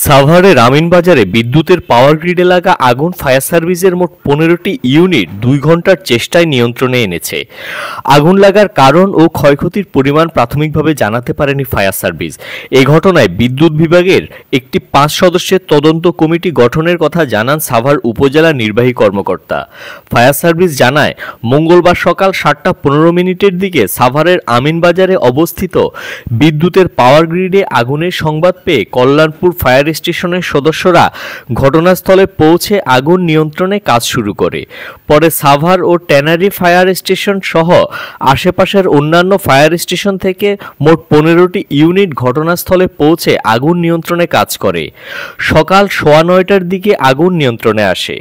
সাভারের আমিনবাজারে বিদ্যুতের পাওয়ার গ্রিডে লাগা আগুন ফায়ার সার্ভিসের মোট 15টি ইউনিট 2 ঘন্টার চেষ্টায় নিয়ন্ত্রণে এনেছে। আগুন লাগার কারণ ও ক্ষয়ক্ষতির পরিমাণ প্রাথমিকভাবে জানাতে পারেনি ফায়ার সার্ভিস। এ ঘটনায় বিদ্যুৎ বিভাগের একটি 5 সদস্যের তদন্ত কমিটি গঠনের কথা জানান সাভার উপজেলা নির্বাহী কর্মকর্তা। ফায়ার সার্ভিস জানায়, মঙ্গলবার সকাল 7:15 দিকে সাভারের আমিনবাজারে অবস্থিত বিদ্যুতের পাওয়ার গ্রিডে আগুনের সংবাদ পেয়ে কল্যাণপুর ফায়ার স্টেশনের সদস্যরা ঘটনাস্থলে পৌঁছে আগুন নিয়ন্ত্রণে কাজ শুরু করে। পরে সাভার ও ট্যানারি ফায়ার স্টেশন সহ আশেপাশের অন্যান্য ফায়ার স্টেশন থেকে মোট 15টি ইউনিট ঘটনাস্থলে পৌঁছে আগুন নিয়ন্ত্রণে কাজ করে। সকাল 9:15টার দিকে আগুন নিয়ন্ত্রণে আসে।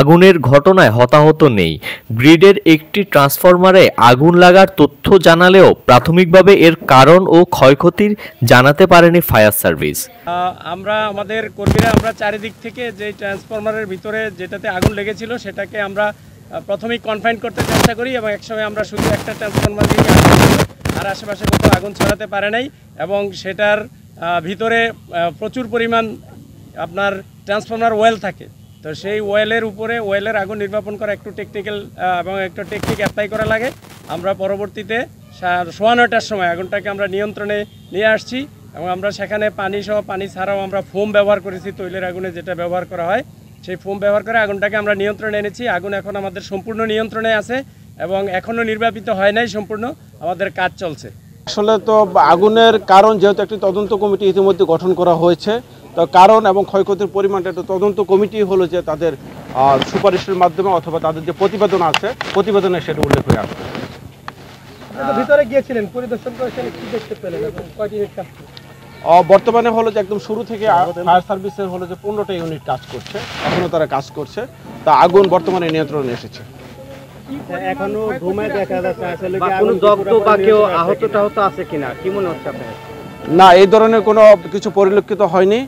আগুনের ঘটনায় হতাহত নেই। গ্রিডের একটি ট্রান্সফরমারে আগুন লাগার তথ্য জানালেও প্রাথমিকভাবে এর কারণ ও ক্ষয়ক্ষতির জানাতে পারেনি ফায়ার সার্ভিস। আমাদের কর্মীরা চারিদিক থেকে যে ট্রান্সফরমারের ভিতরে যেটাতে আগুন লেগেছিল সেটাকে আমরা প্রথমেই কনফাইন করতে চেষ্টা করি এবং একসময় আমরা শুধু একটা ট্রান্সফরমার দিয়ে আর আশেপাশে কোথাও আগুন ছড়াতে পারে নাই এবং সেটার ভিতরে প্রচুর পরিমাণ আপনার ট্রান্সফরমার ওয়েল থাকে। তো সেই ওয়েলের আগুন নির্বাপন করা একটু টেকনিক্যাল এবং একটু টেকনিক অ্যাপ্লাই করা লাগে। আমরা পরবর্তীতে 9:15টার সময় আগুনটাকে আমরা নিয়ন্ত্রণে নিয়ে আসছি এবং আমরা সেখানে পানি ছাড়াও আমরা ফোম ব্যবহার করেছি। তৈলের আগুনে যেটা ব্যবহার করা হয় সেই ফোম ব্যবহার করে আগুনটাকে আমরা নিয়ন্ত্রণে এনেছি। আগুন এখন আমাদের সম্পূর্ণ নিয়ন্ত্রণে আছে এবং এখনও নির্বাপিত হয় নাই, সম্পূর্ণ আমাদের কাজ চলছে। আসলে তো আগুনের কারণ যেহেতু একটি তদন্ত কমিটি ইতিমধ্যে গঠন করা হয়েছে, তো কারণ এবং ক্ষয়ক্ষতির পরিমাণটা একটা তদন্ত কমিটি হলো যে তাদের সুপারিশের মাধ্যমে অথবা তাদের যে প্রতিবেদন আছে প্রতিবেদনে সেটা উল্লেখ হয়ে আসবে। ভিতরে গিয়েছিলেন, পরিদর্শন করেছেন, কি দেখতে পেলেন এবং কয়টি ইউনিট কাজ করছে? বর্তমানে হলো যে একদম শুরু থেকে ফায়ার সার্ভিসের হলো যে 15টা ইউনিট কাজ করছে, এখনো তারা কাজ করছে। তা আগুন বর্তমানে নিয়ন্ত্রণে এসেছে। এখনো ধুমে দেখা যাচ্ছে, আসলে কি কোনো দগ্ধ বা কেউ আহত আছে কিনা, কি মনে হচ্ছে আপনার? না, এই ধরনের কোনো কিছু পরিলক্ষিত হয়নি।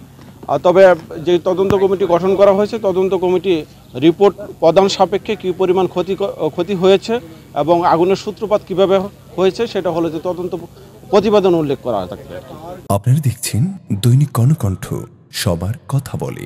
তবে যে তদন্ত কমিটি গঠন করা হয়েছে, তদন্ত কমিটি রিপোর্ট প্রদান সাপেক্ষে কী পরিমাণ ক্ষতি হয়েছে এবং আগুনের সূত্রপাত কিভাবে হয়েছে সেটা হলো যে তদন্ত প্রতিবেদন উল্লেখ করা থাকবে। আপনারা দেখছেন দৈনিক কর্ণকণ্ঠ, সবার কথা বলে।